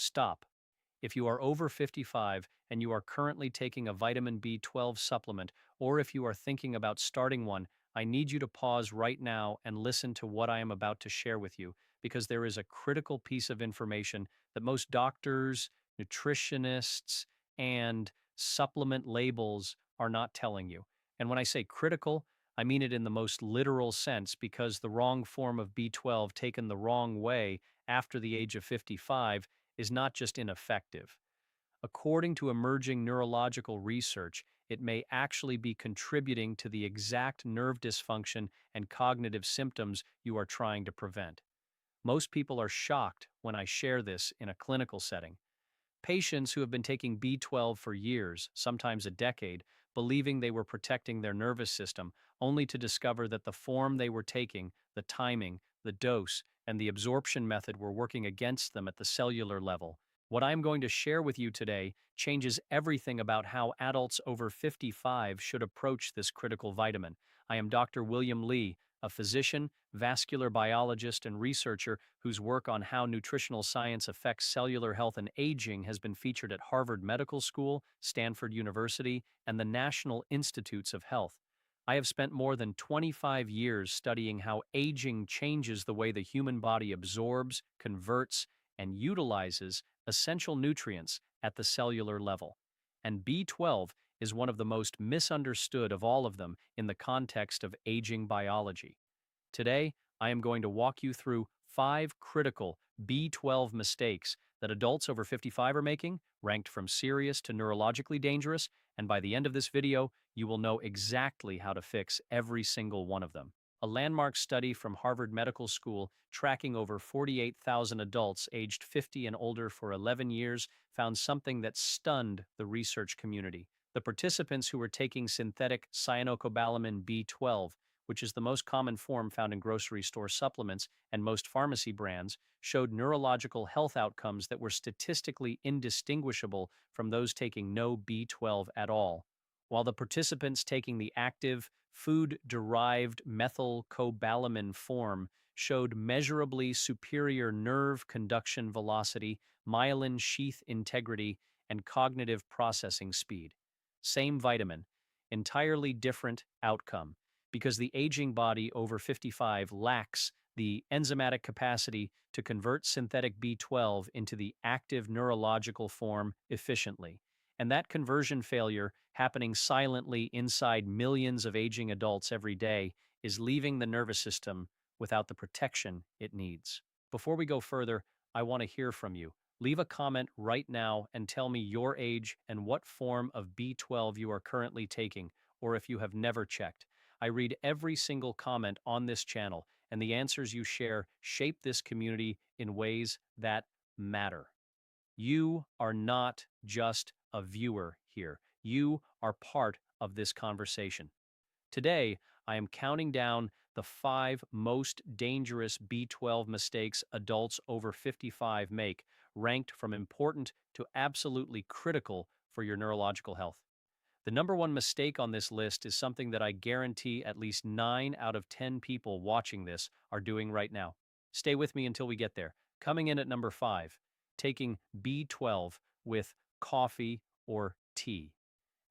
stop. If you are over 55 and you are currently taking a vitamin B12 supplement, or if you are thinking about starting one, I need you to pause right now and listen to what I am about to share with you, because there is a critical piece of information that most doctors, nutritionists, and supplement labels are not telling you. And when I say critical, I mean it in the most literal sense, because the wrong form of B12 taken the wrong way after the age of 55 is not just ineffective. According to emerging neurological research, it may actually be contributing to the exact nerve dysfunction and cognitive symptoms you are trying to prevent. Most people are shocked when I share this in a clinical setting. Patients who have been taking B12 for years, sometimes a decade, believing they were protecting their nervous system, only to discover that the form they were taking, the timing, the dose, and the absorption method were working against them at the cellular level. What I'm going to share with you today changes everything about how adults over 55 should approach this critical vitamin. I am Dr. William Lee, a physician, vascular biologist, and researcher whose work on how nutritional science affects cellular health and aging has been featured at Harvard Medical School, Stanford University, and the National Institutes of Health. I have spent more than 25 years studying how aging changes the way the human body absorbs, converts, and utilizes essential nutrients at the cellular level. And B12 is one of the most misunderstood of all of them in the context of aging biology. Today, I am going to walk you through 5 critical B12 mistakes that adults over 55 are making, ranked from serious to neurologically dangerous, and by the end of this video, you will know exactly how to fix every single one of them. A landmark study from Harvard Medical School tracking over 48,000 adults aged 50 and older for 11 years found something that stunned the research community. The participants who were taking synthetic cyanocobalamin B12, which is the most common form found in grocery store supplements and most pharmacy brands, showed neurological health outcomes that were statistically indistinguishable from those taking no B12 at all. While the participants taking the active, food-derived methylcobalamin form showed measurably superior nerve conduction velocity, myelin sheath integrity, and cognitive processing speed. Same vitamin, entirely different outcome, because the aging body over 55 lacks the enzymatic capacity to convert synthetic B12 into the active neurological form efficiently. And that conversion failure, happening silently inside millions of aging adults every day, is leaving the nervous system without the protection it needs. Before we go further, I want to hear from you. Leave a comment right now and tell me your age and what form of B12 you are currently taking, or if you have never checked. I read every single comment on this channel, and the answers you share shape this community in ways that matter. You are not just a viewer here. You are part of this conversation. Today, I am counting down the 5 most dangerous B12 mistakes adults over 55 make, ranked from important to absolutely critical for your neurological health. The number one mistake on this list is something that I guarantee at least 9 out of 10 people watching this are doing right now. Stay with me until we get there. Coming in at number 5, taking B12 with coffee or tea.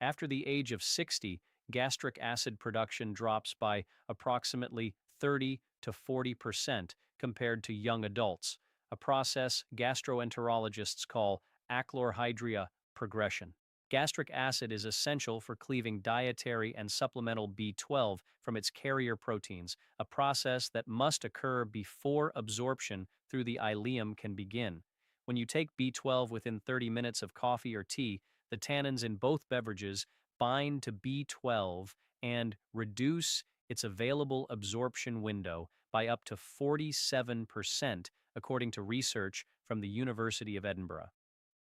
After the age of 60, gastric acid production drops by approximately 30 to 40% compared to young adults, a process gastroenterologists call achlorhydria progression. Gastric acid is essential for cleaving dietary and supplemental B12 from its carrier proteins, a process that must occur before absorption through the ileum can begin. When you take B12 within 30 minutes of coffee or tea, the tannins in both beverages bind to B12 and reduce its available absorption window by up to 47%, according to research from the University of Edinburgh.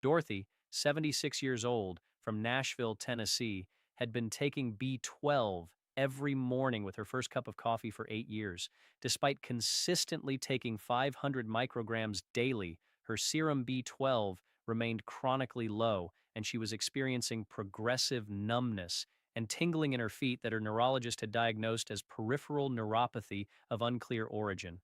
Dorothy, 76 years old, from Nashville, Tennessee, had been taking B12 every morning with her first cup of coffee for 8 years. Despite consistently taking 500 micrograms daily, her serum B12 remained chronically low, and she was experiencing progressive numbness and tingling in her feet that her neurologist had diagnosed as peripheral neuropathy of unclear origin.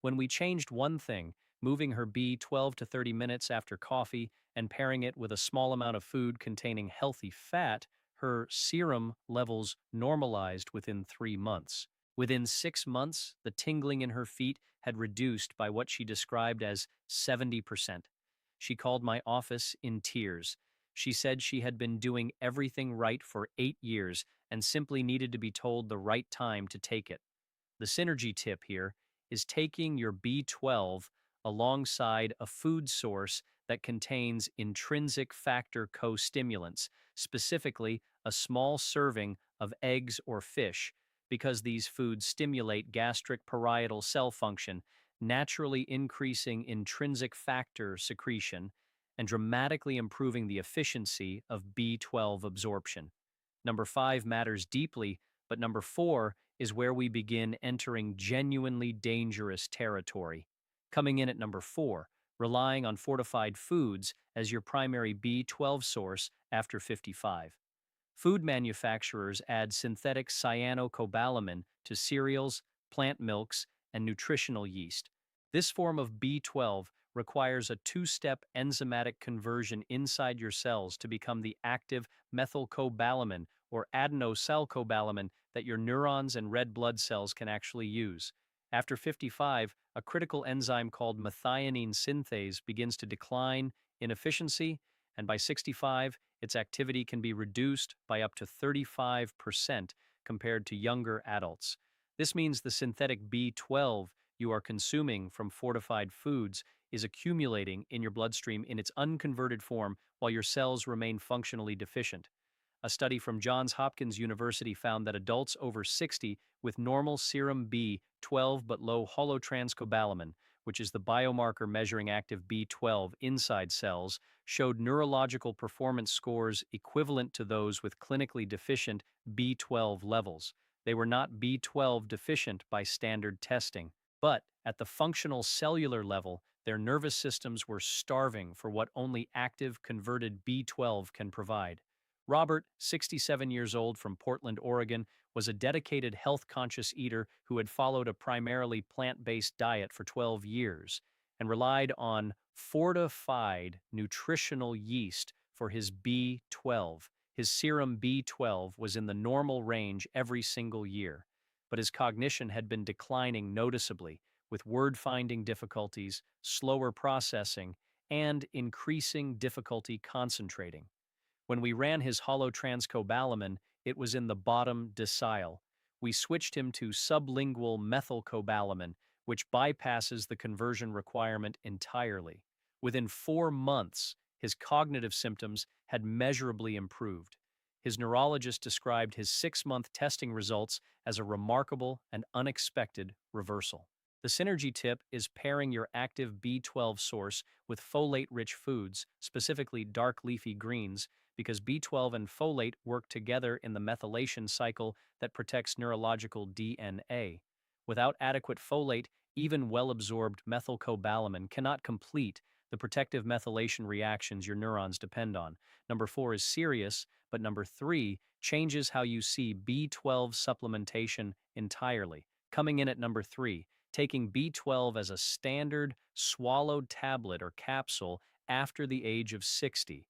When we changed one thing, moving her B12 to 30 minutes after coffee and pairing it with a small amount of food containing healthy fat, her serum levels normalized within 3 months. Within 6 months, the tingling in her feet had reduced by what she described as 70%. She called my office in tears. She said she had been doing everything right for 8 years and simply needed to be told the right time to take it. The synergy tip here is taking your B12 alongside a food source that contains intrinsic factor co-stimulants, specifically a small serving of eggs or fish, because these foods stimulate gastric parietal cell function, naturally increasing intrinsic factor secretion and dramatically improving the efficiency of B12 absorption. Number 5 matters deeply, but number 4 is where we begin entering genuinely dangerous territory. Coming in at number 4, relying on fortified foods as your primary B12 source after 55. Food manufacturers add synthetic cyanocobalamin to cereals, plant milks, and nutritional yeast. This form of B12 requires a two-step enzymatic conversion inside your cells to become the active methylcobalamin or adenosylcobalamin that your neurons and red blood cells can actually use. After 55, a critical enzyme called methionine synthase begins to decline in efficiency, and by 65, its activity can be reduced by up to 35% compared to younger adults. This means the synthetic B12 you are consuming from fortified foods is accumulating in your bloodstream in its unconverted form while your cells remain functionally deficient. A study from Johns Hopkins University found that adults over 60 with normal serum B12 but low holotranscobalamin, which is the biomarker measuring active B12 inside cells, showed neurological performance scores equivalent to those with clinically deficient B12 levels. They were not B12 deficient by standard testing, but at the functional cellular level, their nervous systems were starving for what only active converted B12 can provide. Robert, 67 years old from Portland, Oregon, was a dedicated health-conscious eater who had followed a primarily plant-based diet for 12 years and relied on fortified nutritional yeast for his B12. His serum B12 was in the normal range every single year, but his cognition had been declining noticeably, with word-finding difficulties, slower processing, and increasing difficulty concentrating. When we ran his holotranscobalamin, it was in the bottom decile. We switched him to sublingual methylcobalamin, which bypasses the conversion requirement entirely. Within 4 months, his cognitive symptoms had measurably improved. His neurologist described his 6-month testing results as a remarkable and unexpected reversal. The synergy tip is pairing your active B12 source with folate-rich foods, specifically dark leafy greens, because B12 and folate work together in the methylation cycle that protects neurological DNA. Without adequate folate, even well-absorbed methylcobalamin cannot complete the protective methylation reactions your neurons depend on. Number 4 is serious, but number 3 changes how you see B12 supplementation entirely. Coming in at number 3, taking B12 as a standard swallowed tablet or capsule after the age of 60.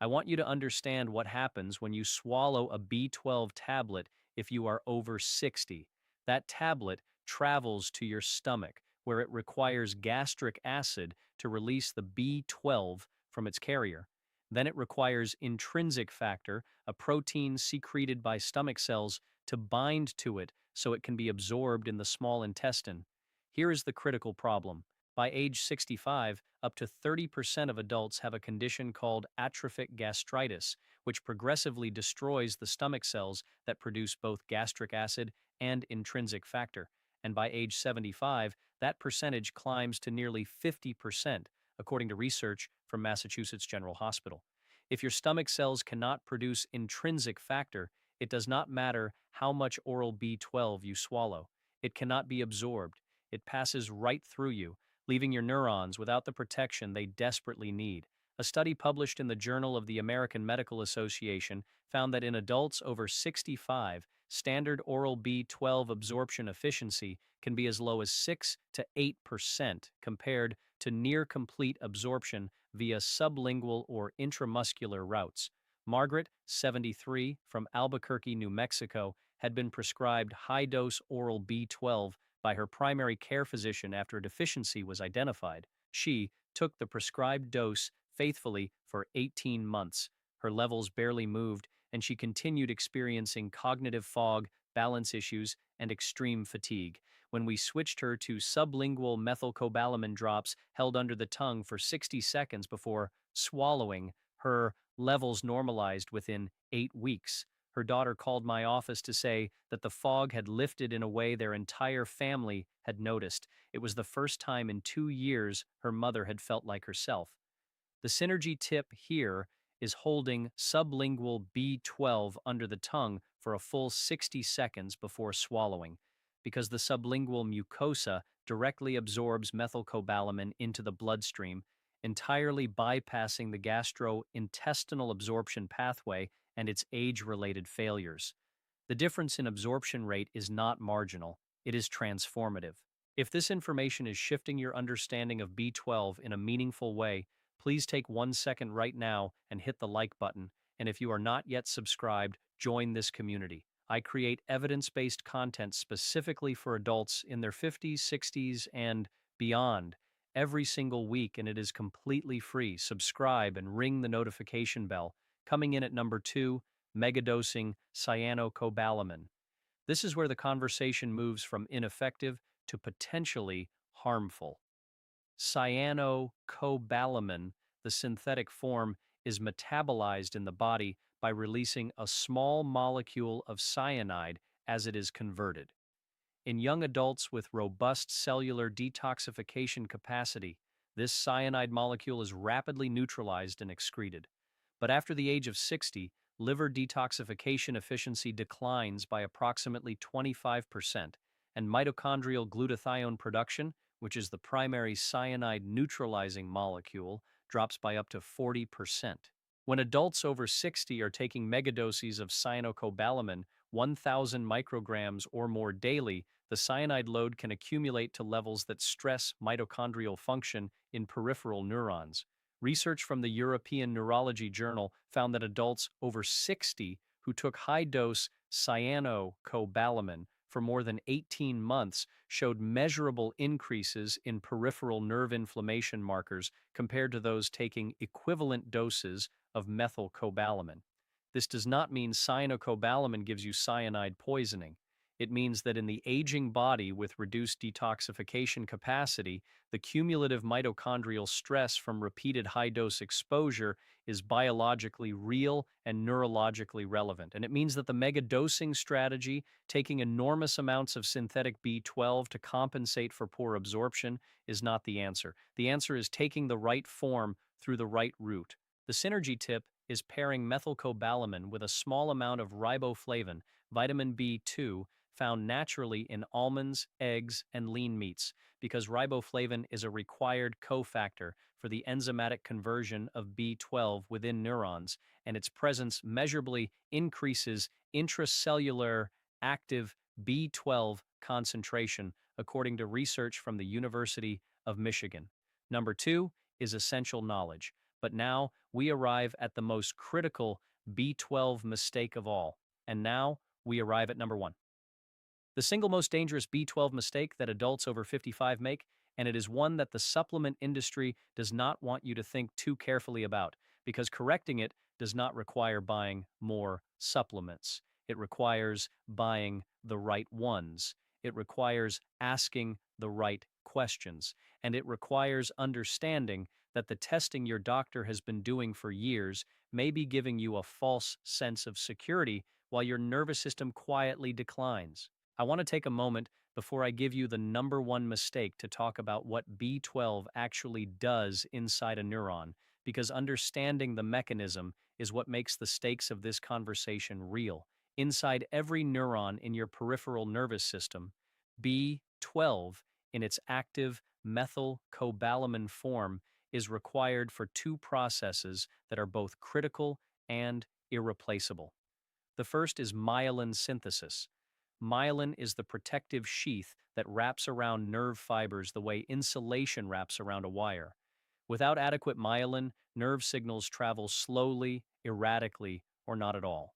I want you to understand what happens when you swallow a B12 tablet if you are over 60. That tablet travels to your stomach, where it requires gastric acid to release the B12 from its carrier. Then it requires intrinsic factor, a protein secreted by stomach cells, to bind to it so it can be absorbed in the small intestine. Here is the critical problem. By age 65, up to 30% of adults have a condition called atrophic gastritis, which progressively destroys the stomach cells that produce both gastric acid and intrinsic factor. And by age 75, that percentage climbs to nearly 50%, according to research from Massachusetts General Hospital. If your stomach cells cannot produce intrinsic factor, it does not matter how much oral B12 you swallow. It cannot be absorbed. It passes right through you, leaving your neurons without the protection they desperately need. A study published in the Journal of the American Medical Association found that in adults over 65, standard oral B12 absorption efficiency can be as low as 6 to 8% compared to near complete absorption via sublingual or intramuscular routes. Margaret, 73, from Albuquerque, New Mexico, had been prescribed high-dose oral B12 by her primary care physician after a deficiency was identified. She took the prescribed dose faithfully for 18 months. Her levels barely moved, and she continued experiencing cognitive fog, balance issues, and extreme fatigue. When we switched her to sublingual methylcobalamin drops held under the tongue for 60 seconds before swallowing, her levels normalized within 8 weeks. Her daughter called my office to say that the fog had lifted in a way their entire family had noticed. It was the first time in 2 years her mother had felt like herself. The synergy tip here is holding sublingual B12 under the tongue for a full 60 seconds before swallowing, because the sublingual mucosa directly absorbs methylcobalamin into the bloodstream, entirely bypassing the gastrointestinal absorption pathway and its age-related failures. The difference in absorption rate is not marginal, it is transformative. If this information is shifting your understanding of B12 in a meaningful way, please take 1 second right now and hit the like button. And if you are not yet subscribed, join this community. I create evidence-based content specifically for adults in their 50s, 60s, and beyond every single week, and it is completely free. Subscribe and ring the notification bell. Coming in at number 2, megadosing cyanocobalamin. This is where the conversation moves from ineffective to potentially harmful. Cyanocobalamin, the synthetic form, is metabolized in the body by releasing a small molecule of cyanide as it is converted. In young adults with robust cellular detoxification capacity, this cyanide molecule is rapidly neutralized and excreted. But after the age of 60, liver detoxification efficiency declines by approximately 25%, and mitochondrial glutathione production, which is the primary cyanide neutralizing molecule, drops by up to 40%. When adults over 60 are taking megadoses of cyanocobalamin, 1,000 micrograms or more daily, the cyanide load can accumulate to levels that stress mitochondrial function in peripheral neurons. Research from the European Neurology Journal found that adults over 60 who took high-dose cyanocobalamin for more than 18 months showed measurable increases in peripheral nerve inflammation markers compared to those taking equivalent doses of methylcobalamin. This does not mean cyanocobalamin gives you cyanide poisoning. It means that in the aging body with reduced detoxification capacity, the cumulative mitochondrial stress from repeated high-dose exposure is biologically real and neurologically relevant. And it means that the mega-dosing strategy, taking enormous amounts of synthetic B12 to compensate for poor absorption, is not the answer. The answer is taking the right form through the right route. The synergy tip is pairing methylcobalamin with a small amount of riboflavin, vitamin B2, found naturally in almonds, eggs, and lean meats, because riboflavin is a required cofactor for the enzymatic conversion of B12 within neurons, and its presence measurably increases intracellular active B12 concentration, according to research from the University of Michigan. Number 2 is essential knowledge, but now we arrive at the most critical B12 mistake of all, and now we arrive at number 1. The single most dangerous B12 mistake that adults over 55 make, and it is one that the supplement industry does not want you to think too carefully about, because correcting it does not require buying more supplements. It requires buying the right ones. It requires asking the right questions. And it requires understanding that the testing your doctor has been doing for years may be giving you a false sense of security while your nervous system quietly declines. I want to take a moment before I give you the number 1 mistake to talk about what B12 actually does inside a neuron, because understanding the mechanism is what makes the stakes of this conversation real. Inside every neuron in your peripheral nervous system, B12, in its active methylcobalamin form, is required for 2 processes that are both critical and irreplaceable. The first is myelin synthesis. myelin is the protective sheath that wraps around nerve fibers the way insulation wraps around a wire. Without adequate myelin, nerve signals travel slowly, erratically, or not at all.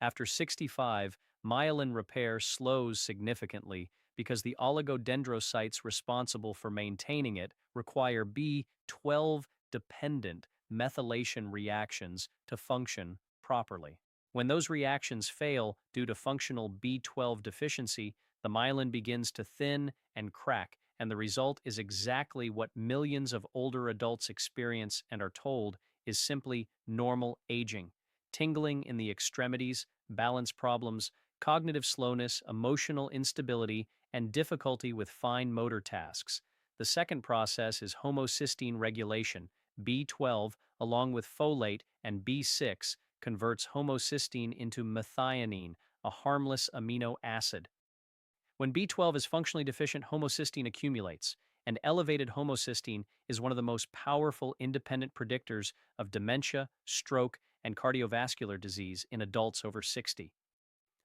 After 65, myelin repair slows significantly because the oligodendrocytes responsible for maintaining it require B12 dependent methylation reactions to function properly. When those reactions fail due to functional B12 deficiency, the myelin begins to thin and crack, and the result is exactly what millions of older adults experience and are told is simply normal aging. Tingling in the extremities, balance problems, cognitive slowness, emotional instability, and difficulty with fine motor tasks. The second process is homocysteine regulation. B12, along with folate and B6, converts homocysteine into methionine, a harmless amino acid. When B12 is functionally deficient, homocysteine accumulates, and elevated homocysteine is one of the most powerful independent predictors of dementia, stroke, and cardiovascular disease in adults over 60.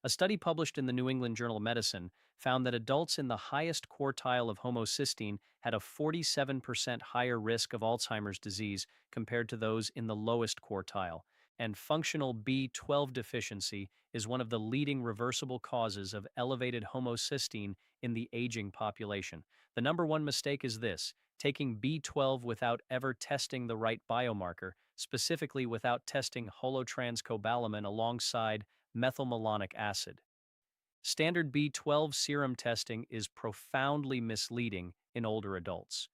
A study published in the New England Journal of Medicine found that adults in the highest quartile of homocysteine had a 47% higher risk of Alzheimer's disease compared to those in the lowest quartile, and functional B12 deficiency is one of the leading reversible causes of elevated homocysteine in the aging population. The number one mistake is this: taking B12 without ever testing the right biomarker, specifically without testing holotranscobalamin alongside methylmalonic acid. Standard B12 serum testing is profoundly misleading in older adults.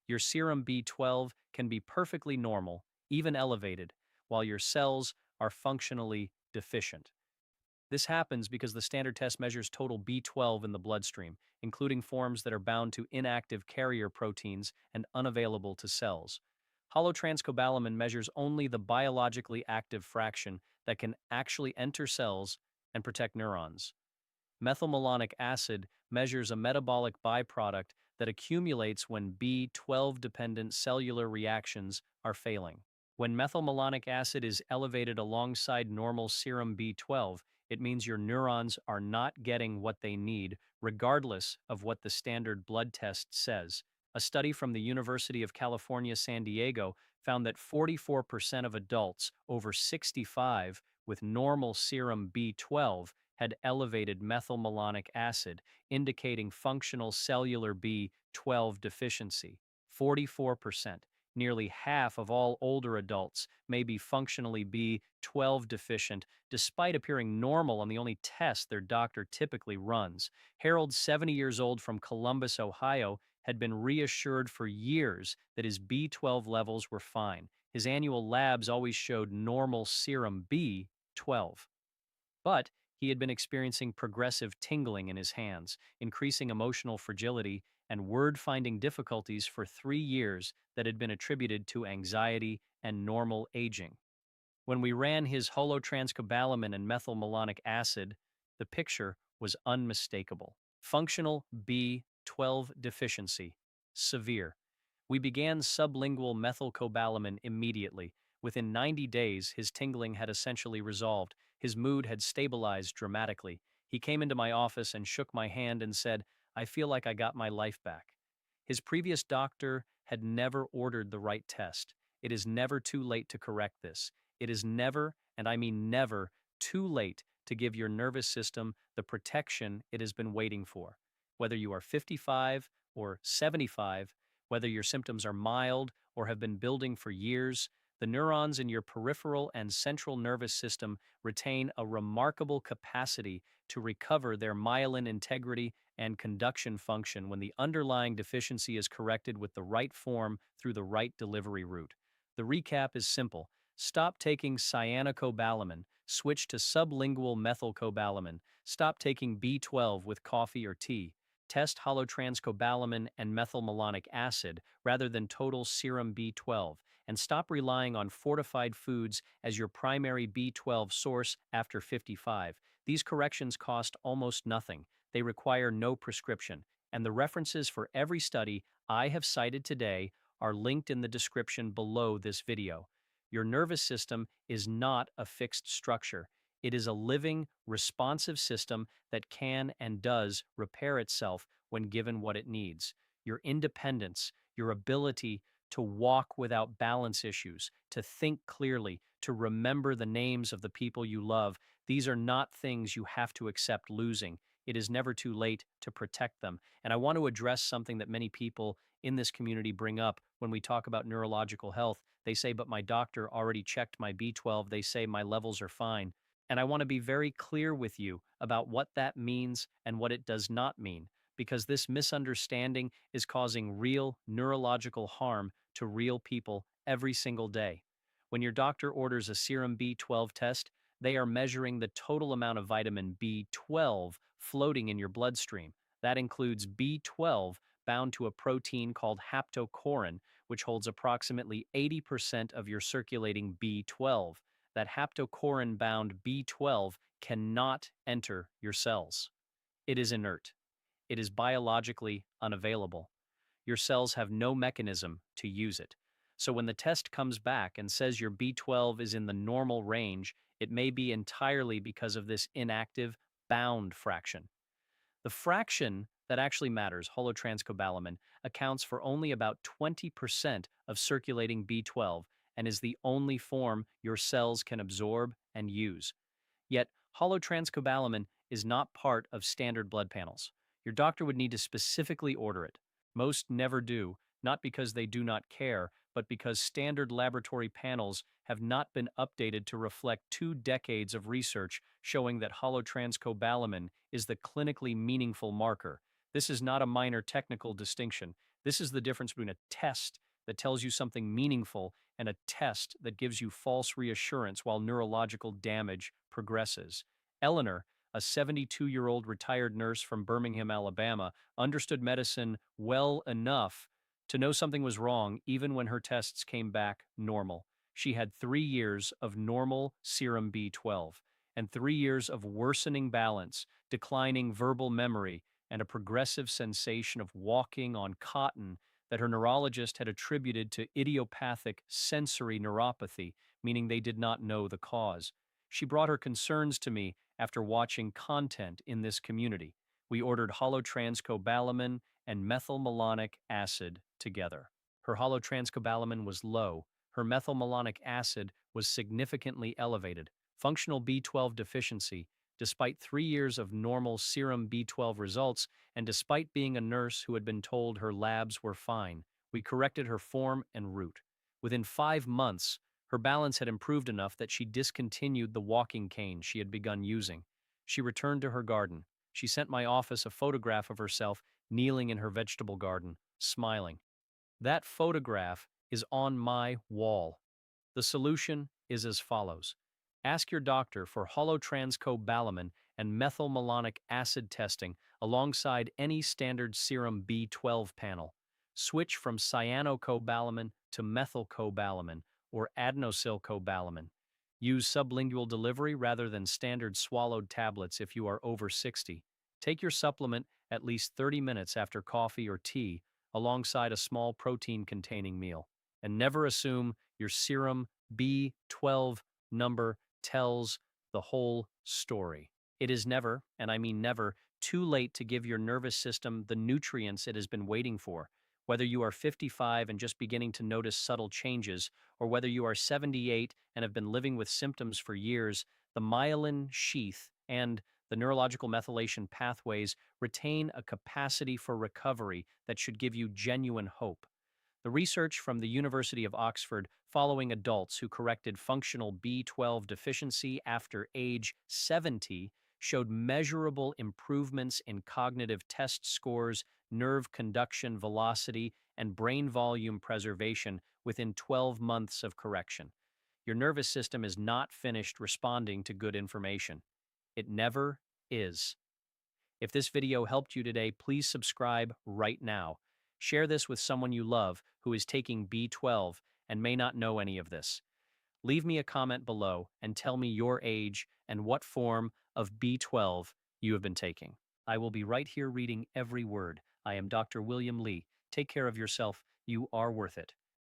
Your serum B12 can be perfectly normal, even elevated, while your cells are functionally deficient. This happens because the standard test measures total B12 in the bloodstream, including forms that are bound to inactive carrier proteins and unavailable to cells. Holotranscobalamin measures only the biologically active fraction that can actually enter cells and protect neurons. Methylmalonic acid measures a metabolic byproduct that accumulates when B12-dependent cellular reactions are failing. When methylmalonic acid is elevated alongside normal serum B12, it means your neurons are not getting what they need, regardless of what the standard blood test says. A study from the University of California, San Diego found that 44% of adults over 65 with normal serum B12 had elevated methylmalonic acid, indicating functional cellular B12 deficiency. 44%. Nearly half of all older adults may be functionally B12 deficient, despite appearing normal on the only test their doctor typically runs. Harold, 70 years old from Columbus, Ohio, had been reassured for years that his B12 levels were fine. His annual labs always showed normal serum B12. But he had been experiencing progressive tingling in his hands, increasing emotional fragility, and word-finding difficulties for 3 years that had been attributed to anxiety and normal aging. When we ran his holotranscobalamin and methylmalonic acid, the picture was unmistakable. Functional B12 deficiency, severe. We began sublingual methylcobalamin immediately. Within 90 days, his tingling had essentially resolved. His mood had stabilized dramatically. He came into my office and shook my hand and said, "I feel like I got my life back." His previous doctor had never ordered the right test. It is never too late to correct this. It is never, and I mean never, too late to give your nervous system the protection it has been waiting for. Whether you are 55 or 75, whether your symptoms are mild or have been building for years, the neurons in your peripheral and central nervous system retain a remarkable capacity to recover their myelin integrity and conduction function when the underlying deficiency is corrected with the right form through the right delivery route. The recap is simple. Stop taking cyanocobalamin, switch to sublingual methylcobalamin, stop taking B12 with coffee or tea, test holotranscobalamin and methylmalonic acid rather than total serum B12, and stop relying on fortified foods as your primary B12 source after 55. These corrections cost almost nothing. They require no prescription, and the references for every study I have cited today are linked in the description below this video. Your nervous system is not a fixed structure. It is a living, responsive system that can and does repair itself when given what it needs. Your independence, your ability to walk without balance issues, to think clearly, to remember the names of the people you love, these are not things you have to accept losing. It is never too late to protect them. And I want to address something that many people in this community bring up when we talk about neurological health. They say, but my doctor already checked my B12. They say my levels are fine. And I want to be very clear with you about what that means and what it does not mean, because this misunderstanding is causing real neurological harm to real people every single day. When your doctor orders a serum B12 test, they are measuring the total amount of vitamin B12 floating in your bloodstream. That includes B12 bound to a protein called haptocorin, which holds approximately 80% of your circulating B12. That haptocorin bound B12 cannot enter your cells. It is inert. It is biologically unavailable. Your cells have no mechanism to use it. So when the test comes back and says your B12 is in the normal range, it may be entirely because of this inactive bound fraction. The fraction that actually matters, holotranscobalamin, accounts for only about 20% of circulating B12 and is the only form your cells can absorb and use. Yet, holotranscobalamin is not part of standard blood panels. Your doctor would need to specifically order it. Most never do, not because they do not care, but because standard laboratory panels have not been updated to reflect 2 decades of research showing that holotranscobalamin is the clinically meaningful marker. This is not a minor technical distinction. This is the difference between a test that tells you something meaningful and a test that gives you false reassurance while neurological damage progresses. Eleanor, a 72-year-old retired nurse from Birmingham, Alabama, understood medicine well enough to know something was wrong even when her tests came back normal. She had 3 years of normal serum B12 and 3 years of worsening balance, declining verbal memory, and a progressive sensation of walking on cotton that her neurologist had attributed to idiopathic sensory neuropathy, meaning they did not know the cause. She brought her concerns to me after watching content in this community. We ordered holotranscobalamin and methylmalonic acid together. Her holotranscobalamin was low. Her methylmalonic acid was significantly elevated. Functional B12 deficiency, despite 3 years of normal serum B12 results, and despite being a nurse who had been told her labs were fine, we corrected her form and route. Within 5 months, her balance had improved enough that she discontinued the walking cane she had begun using. She returned to her garden. She sent my office a photograph of herself kneeling in her vegetable garden, smiling. That photograph is on my wall. The solution is as follows. Ask your doctor for holotranscobalamin and methylmalonic acid testing alongside any standard serum B12 panel. Switch from cyanocobalamin to methylcobalamin or adenosylcobalamin. Use sublingual delivery rather than standard swallowed tablets if you are over 60. Take your supplement at least 30 minutes after coffee or tea alongside a small protein-containing meal. And never assume your serum B12 number tells the whole story. It is never, and I mean never, too late to give your nervous system the nutrients it has been waiting for. Whether you are 55 and just beginning to notice subtle changes, or whether you are 78 and have been living with symptoms for years, the myelin sheath and the neurological methylation pathways retain a capacity for recovery that should give you genuine hope. The research from the University of Oxford following adults who corrected functional B12 deficiency after age 70 showed measurable improvements in cognitive test scores, nerve conduction velocity, and brain volume preservation within 12 months of correction. Your nervous system is not finished responding to good information. It never is. If this video helped you today, please subscribe right now. Share this with someone you love who is taking B12 and may not know any of this. Leave me a comment below and tell me your age and what form of B12 you have been taking. I will be right here reading every word. I am Dr. William Lee. Take care of yourself. You are worth it.